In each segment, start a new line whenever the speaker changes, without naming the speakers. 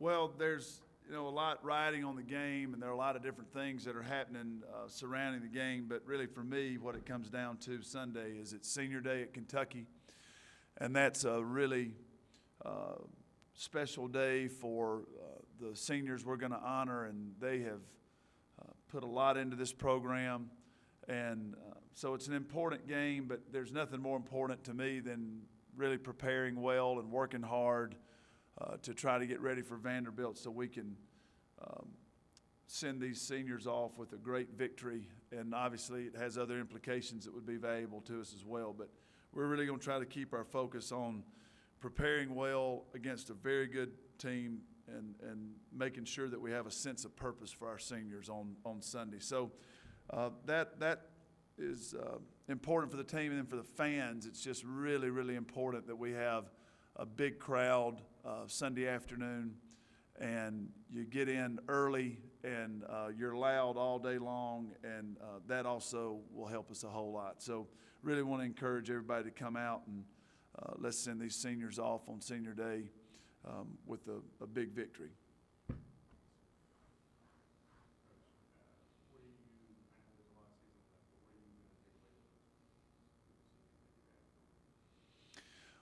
Well, there's a lot riding on the game, and there are a lot of different things that are happening surrounding the game. But really, for me, what it comes down to Sunday is it's Senior Day at Kentucky, and that's a really special day for the seniors we're going to honor, and they have put a lot into this program. And so it's an important game, but there's nothing more important to me than really preparing well and working hard to try to get ready for Vanderbilt so we can send these seniors off with a great victory. And obviously it has other implications that would be valuable to us as well. But we're really going to try to keep our focus on preparing well against a very good team and making sure that we have a sense of purpose for our seniors on Sunday. So that is important for the team, and then for the fans, it's just really, really important that we have a big crowd Sunday afternoon, and you get in early, and you're loud all day long, and that also will help us a whole lot. So really want to encourage everybody to come out, and let's send these seniors off on Senior Day with a big victory.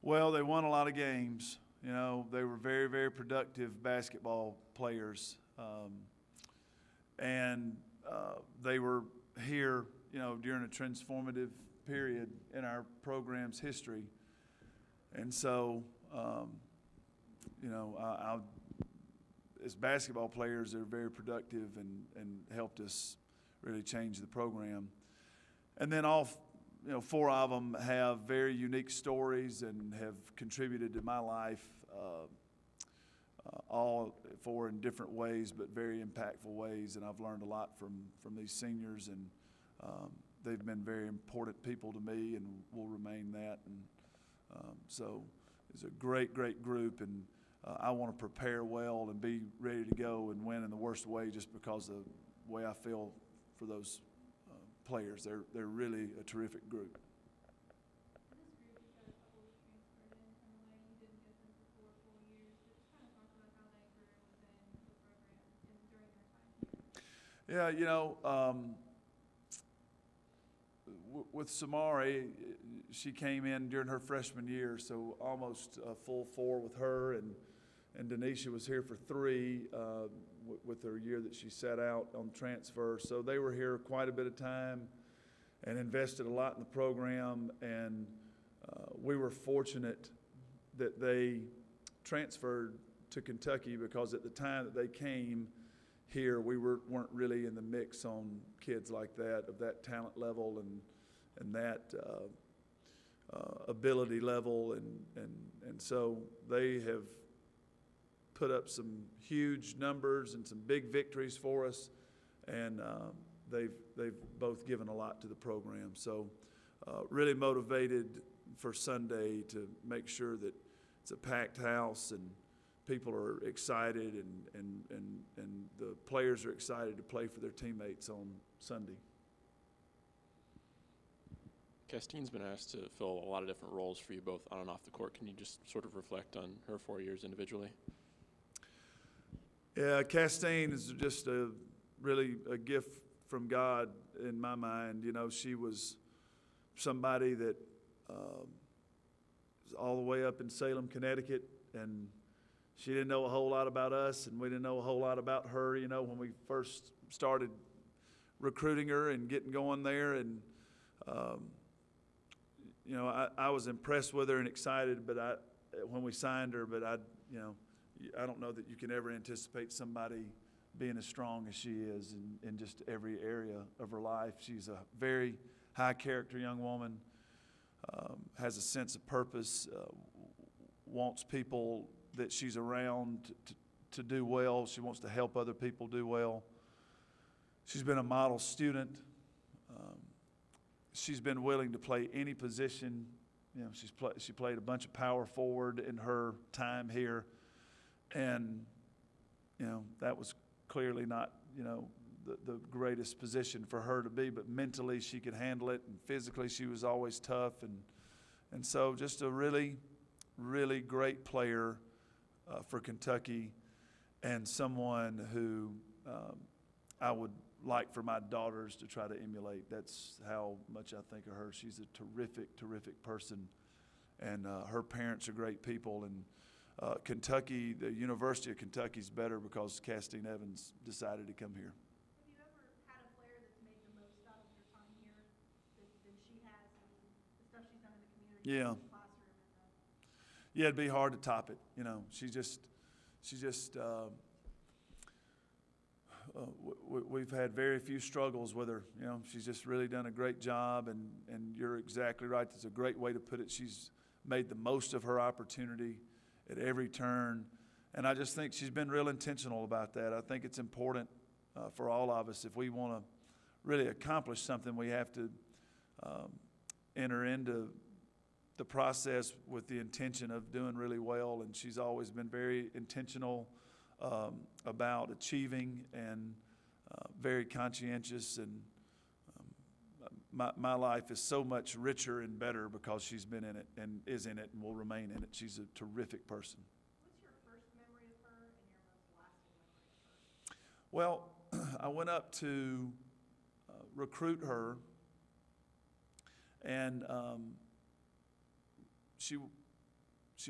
Well, they won a lot of games. They were very, very productive basketball players. And they were here, during a transformative period in our program's history. And so, as basketball players, they're very productive and helped us really change the program. And then four of them have very unique stories and have contributed to my life, all four in different ways, but very impactful ways. And I've learned a lot from these seniors, and they've been very important people to me and will remain that. And so it's a great, great group, and I want to prepare well and be ready to go and win in the worst way, just because of the way I feel for those players. They're really a terrific group. Yeah, with Samari, she came in during her freshman year, so almost a full 4 with her, and Denisha was here for 3 with her year that she sat out on transfer. So they were here quite a bit of time and invested a lot in the program, and we were fortunate that they transferred to Kentucky, because at the time that they came here, we weren't really in the mix on kids like that, of that talent level and that ability level, and so they have put up some huge numbers and some big victories for us, and they've both given a lot to the program. So really motivated for Sunday to make sure that it's a packed house and people are excited, and the players are excited to play for their teammates on Sunday.
Castine's been asked to fill a lot of different roles for you both on and off the court. Can you just sort of reflect on her 4 years individually?
Yeah, Castine is just really a gift from God in my mind. She was somebody that was all the way up in Salem, Connecticut, and she didn't know a whole lot about us, and we didn't know a whole lot about her, when we first started recruiting her and getting going there. And, I was impressed with her and excited, but when we signed her, but I don't know that you can ever anticipate somebody being as strong as she is in just every area of her life. She's a very high-character young woman, has a sense of purpose, wants people that she's around to do well. She wants to help other people do well. She's been a model student. She's been willing to play any position. She played a bunch of power forward in her time here, and that was clearly not the greatest position for her to be, but mentally she could handle it, and physically she was always tough, and so just a really, really great player for Kentucky. and someone who I would like for my daughters to try to emulate. That's how much I think of her. She's a terrific, terrific person, and her parents are great people. And Kentucky, the University of Kentucky is better because Castine Evans decided to come here.
Have you ever had a player that's made the most out of your time here than she has, the stuff she's done in the community,
Yeah.
in the classroom?
Yeah, it'd be hard to top it. You know, she just we've had very few struggles with her. You know, she's just really done a great job, and you're exactly right. That's a great way to put it. She's made the most of her opportunity at every turn, and I just think she's been real intentional about that. I think it's important for all of us. If we want to really accomplish something, we have to enter into the process with the intention of doing really well, and she's always been very intentional about achieving and very conscientious, and my life is so much richer and better because she's been in it and is in it and will remain in it. She's a terrific person.
What's your first memory of her and your most lasting memory of her?
Well, I went up to recruit her, and she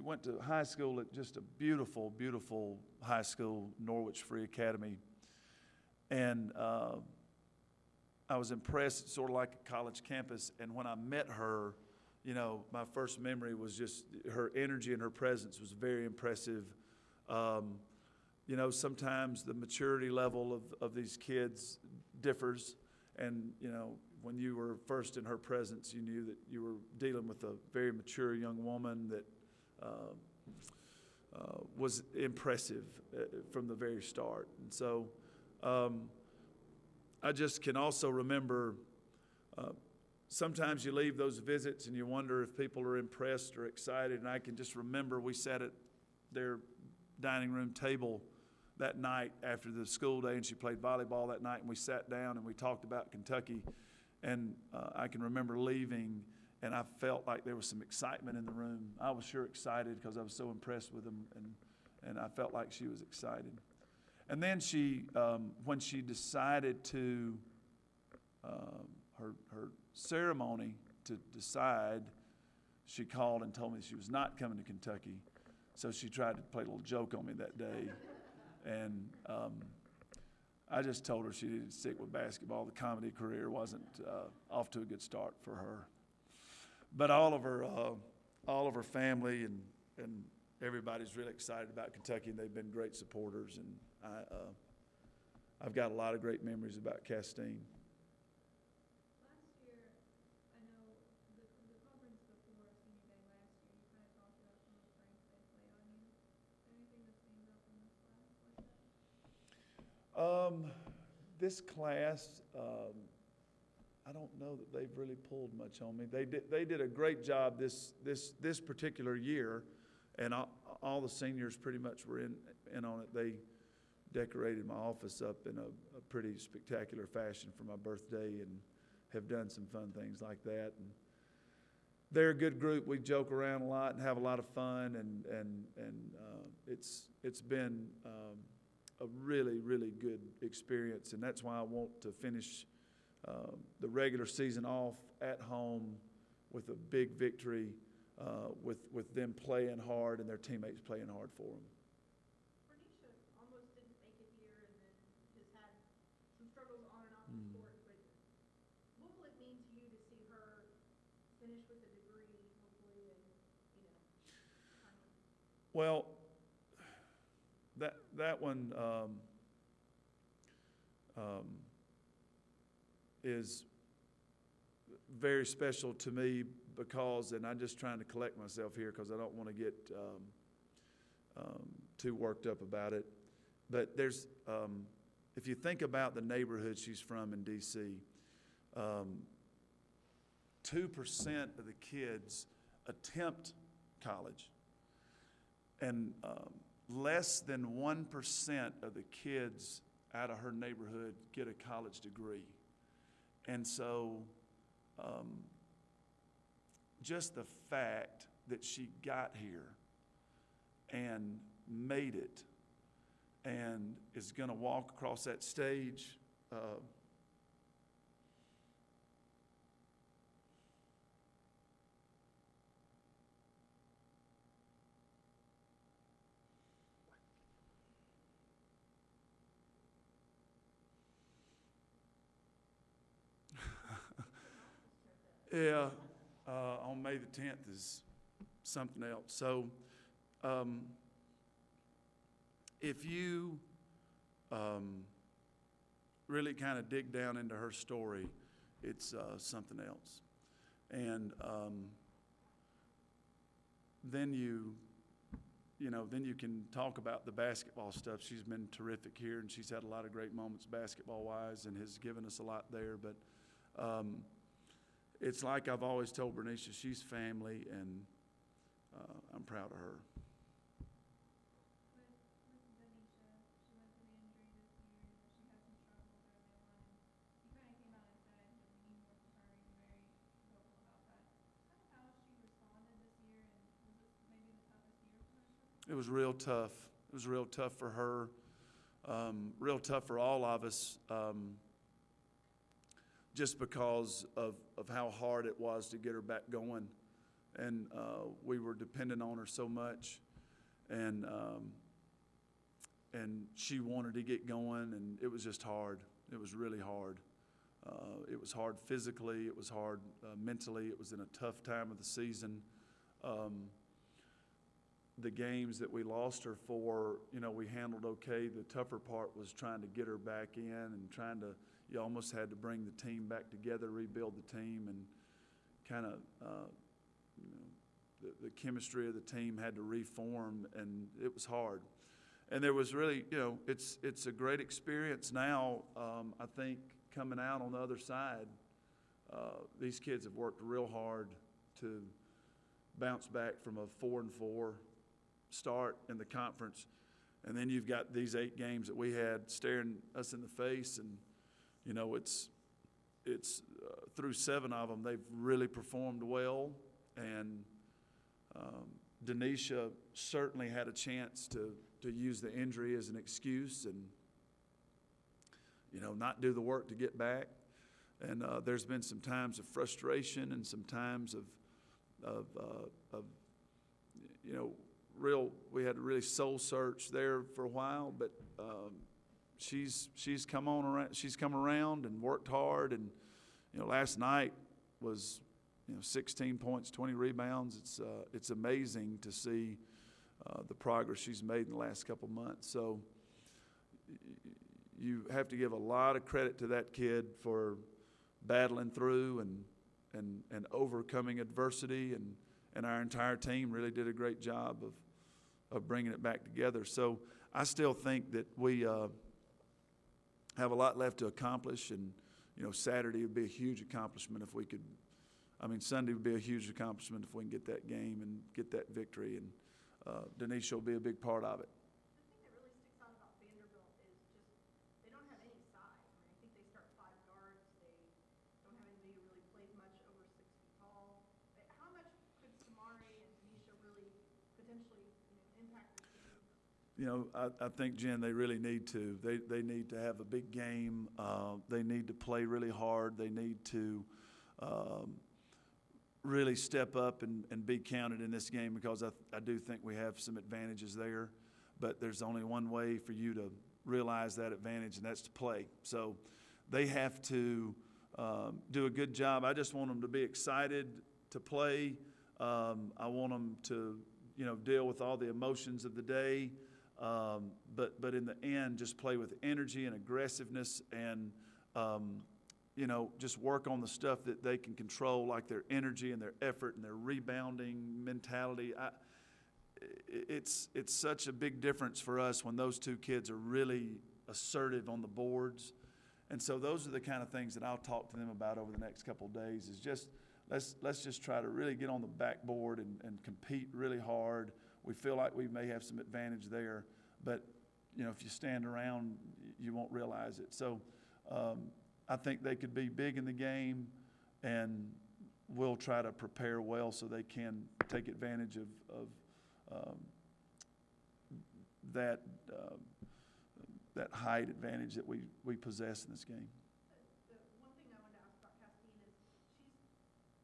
went to high school at just a beautiful, beautiful high school, Norwich Free Academy. And I was impressed, sort of like a college campus. And when I met her, you know, my first memory was just her energy and her presence was very impressive. You know, sometimes the maturity level of these kids differs. And, you know, when you were first in her presence, you knew that you were dealing with a very mature young woman that was impressive from the very start. And so I just can also remember sometimes you leave those visits and you wonder if people are impressed or excited. And I can just remember we sat at their dining room table that night after the school day, and she played volleyball that night, and we sat down and we talked about Kentucky. And I can remember leaving, and I felt like there was some excitement in the room. I was sure excited because I was so impressed with them, and I felt like she was excited. And then she, when she decided to, her ceremony to decide, she called and told me she was not coming to Kentucky. So she tried to play a little joke on me that day. And I just told her she needed to stick with basketball. The comedy career wasn't off to a good start for her. But all of her family and everybody's really excited about Kentucky, and they've been great supporters. And I've got a lot of great memories about Castine.
Last year, I know the conference before senior day last year, you kind of talked about some of the pranks they play on you. Anything that stands out from this class like that?
This class, I don't know that they've really pulled much on me. They did a great job this particular year, and all the seniors pretty much were in on it. They decorated my office up in a pretty spectacular fashion for my birthday, and have done some fun things like that. And they're a good group. We joke around a lot and have a lot of fun, and it's been a really, really good experience, and that's why I want to finish the regular season off at home with a big victory, with them playing hard and their teammates playing hard for them.
Bernicia almost didn't make it here and then has had some struggles on and off the court, but what will it mean to you to see her finish with a degree, hopefully, and, you know, kind of...
Well, that one is very special to me because, and I'm just trying to collect myself here because I don't want to get too worked up about it. But there's, if you think about the neighborhood she's from in D.C., 2% of the kids attempt college, and less than 1% of the kids out of her neighborhood get a college degree. And so just the fact that she got here and made it and is going to walk across that stage. Yeah, on May the 10th is something else. So if you really kind of dig down into her story, it's something else. And then you can talk about the basketball stuff. She's been terrific here, and she's had a lot of great moments basketball-wise and has given us a lot there. But it's like I've always told Bernicia, she's family, and I'm proud of her.
With Denisha, she went through the injury this year. She had some struggles early on, and you kind of came out and said that we need more from her. You're very vocal about that. Kind of how she responded this year, and was this maybe the toughest year for her?
It was real tough. It was real tough for her, real tough for all of us, just because of how hard it was to get her back going. And we were dependent on her so much, and she wanted to get going, and it was just hard. It was really hard. It was hard physically. It was hard mentally. It was in a tough time of the season. The games that we lost her for, we handled okay. The tougher part was trying to get her back in and you almost had to bring the team back together, rebuild the team, and kind of, the chemistry of the team had to reform, and it was hard. And there was really, it's a great experience now. I think coming out on the other side, these kids have worked real hard to bounce back from a 4-4 start in the conference, and then you've got these 8 games that we had staring us in the face, and it's through 7 of them they've really performed well, and Denisha certainly had a chance to use the injury as an excuse and not do the work to get back, and there's been some times of frustration and some times of we had to really soul search there for a while, but she's come around and worked hard, and last night was 16 points, 20 rebounds. It's amazing to see the progress she's made in the last couple months. So you have to give a lot of credit to that kid for battling through and overcoming adversity, and our entire team really did a great job of bringing it back together. So I still think that we have a lot left to accomplish, and Saturday would be a huge accomplishment if we could. Sunday would be a huge accomplishment if we can get that game and get that victory, and Denisha will be a big part of it.
The thing that really sticks out about Vanderbilt is just they don't have any size. I think they start 5 guards. They don't have anybody who really plays much over 6 feet tall. How much could Samari and Denisha really potentially impact this game?
I think, Jen, they really need to. They need to have a big game. They need to play really hard. They need to really step up and be counted in this game, because I do think we have some advantages there. But there's only one way for you to realize that advantage, and that's to play. So they have to do a good job. I just want them to be excited to play. I want them to, deal with all the emotions of the day. But in the end, just play with energy and aggressiveness, and just work on the stuff that they can control, like their energy and their effort and their rebounding mentality. It's such a big difference for us when those 2 kids are really assertive on the boards. And so those are the kind of things that I'll talk to them about over the next couple of days, is just let's just try to really get on the backboard and compete really hard. We feel like we may have some advantage there, but if you stand around, you won't realize it. So I think they could be big in the game, and we'll try to prepare well so they can take advantage of that height advantage that we possess in this game.
The one thing I wanted to ask about Castine is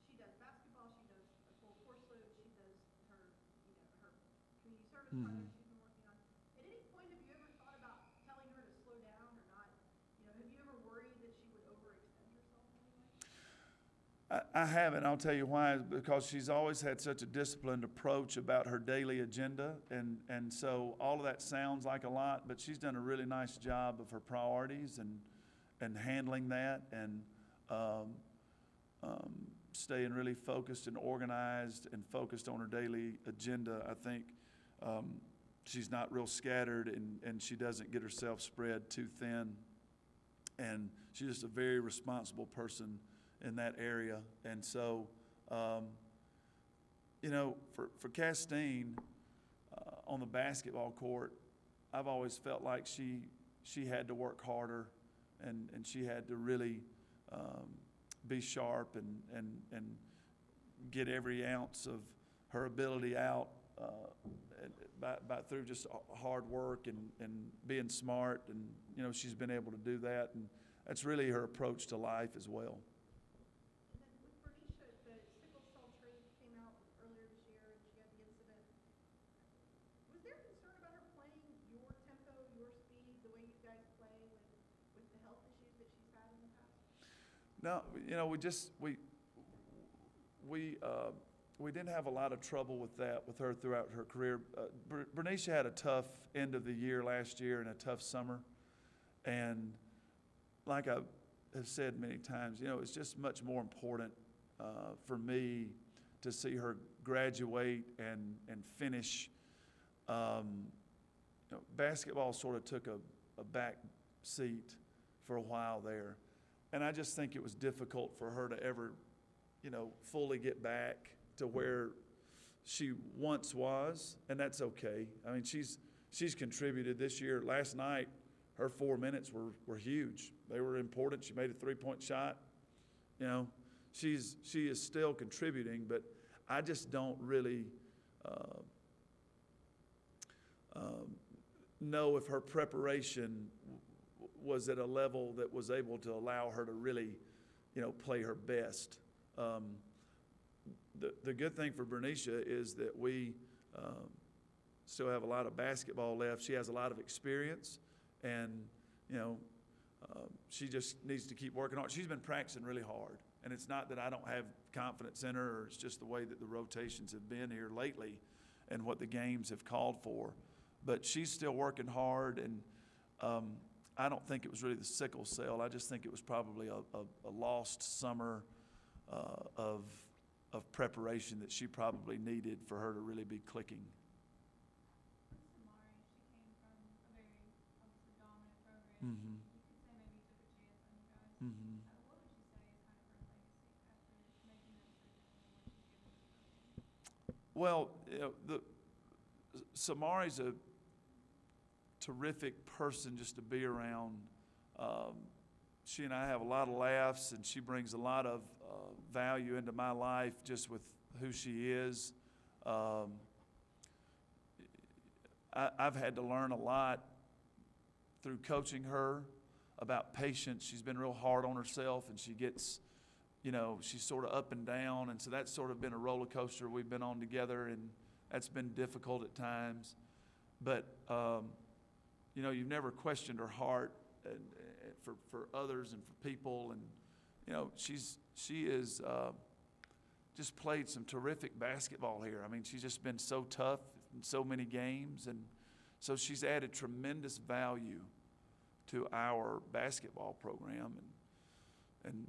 she does basketball, she does a full course load, she does her, her community service project she's been working on. At any point, have you ever thought about telling her to slow down or not? Have you ever worried that she would overextend herself in any way?
I haven't. I'll tell you why. Because she's always had such a disciplined approach about her daily agenda, and so all of that sounds like a lot, but she's done a really nice job of her priorities and handling that, and staying really focused and organized and focused on her daily agenda. I think she's not real scattered, and she doesn't get herself spread too thin, and she's just a very responsible person in that area. And so, for Castine, on the basketball court, I've always felt like she had to work harder, and she had to really be sharp and get every ounce of her ability out by through just hard work and being smart, and she's been able to do that, and that's really her approach to life as well. No, we didn't have a lot of trouble with that with her throughout her career. Bernicia had a tough end of the year last year and a tough summer, and like I have said many times, it's just much more important for me to see her graduate and finish. Basketball sort of took a back seat for a while there. And I just think it was difficult for her to ever, fully get back to where she once was, and that's okay. I mean, she's contributed this year. Last night, her 4 minutes were huge. They were important. She made a 3-point shot. She is still contributing, but I just don't really know if her preparation was at a level that was able to allow her to really, play her best. The good thing for Bernicia is that we still have a lot of basketball left. She has a lot of experience, and she just needs to keep working hard. She's been practicing really hard, and it's not that I don't have confidence in her, or it's just the way that the rotations have been here lately and what the games have called for. But she's still working hard, and I don't think it was really the sickle cell. I just think it was probably a lost summer of preparation that she probably needed for her to really be clicking.
Samari, she came from a very obviously dominant program.
Mm-hmm.
You could say maybe took a chance on you guys.
Mm-hmm.
What would you say is kind of her legacy after making that switch and what she's given to the program?
Well, Samari's a terrific person just to be around. She and I have a lot of laughs, and she brings a lot of value into my life just with who she is. I've had to learn a lot through coaching her about patience. She's been real hard on herself, and she gets, she's sort of up and down, and so that's sort of been a roller coaster we've been on together, and that's been difficult at times. But you've never questioned her heart and for others and for people, and she is just played some terrific basketball here. I mean, she's just been so tough in so many games, and so she's added tremendous value to our basketball program, and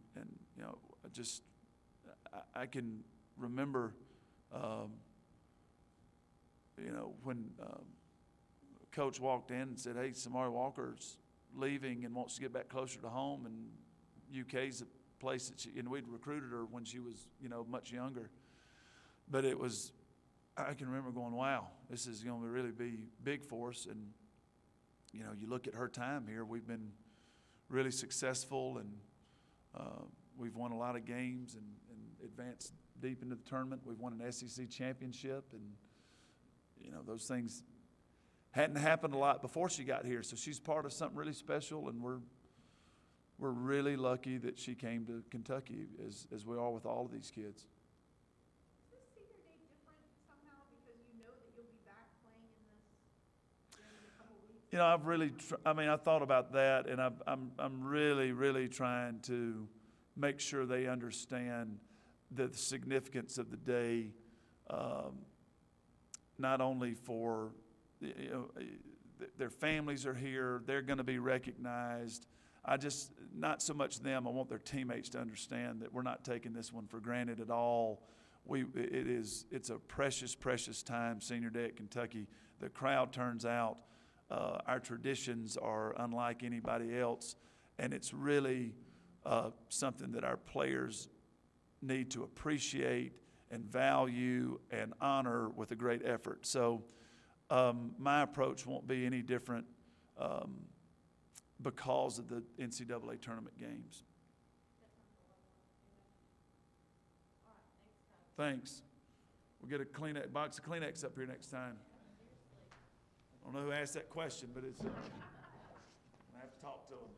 I can remember when Coach walked in and said, "Hey, Samari Walker's leaving and wants to get back closer to home, and UK's a place that and we'd recruited her when she was, much younger." But I can remember going, wow, this is going to really be big for us. And, you look at her time here, we've been really successful, and we've won a lot of games and advanced deep into the tournament. We've won an SEC championship, and, those things hadn't happened a lot before she got here. So she's part of something really special, and we're really lucky that she came to Kentucky, as we are with all of these kids.
Is this senior day different somehow because you know that you'll be back playing in this in a couple weeks?
You know, I've really, I thought about that, and I'm really trying to make sure they understand the significance of the day, not only for, their families are here, they're going to be recognized. Not so much them, I want their teammates to understand that we're not taking this one for granted at all. It's a precious time, Senior Day at Kentucky. The crowd turns out. Our traditions are unlike anybody else, and it's really something that our players need to appreciate and value and honor with a great effort. So my approach won't be any different because of the NCAA tournament games. Thanks. We'll get a box of Kleenex up here next time. I don't know who asked that question, but I have to talk to them.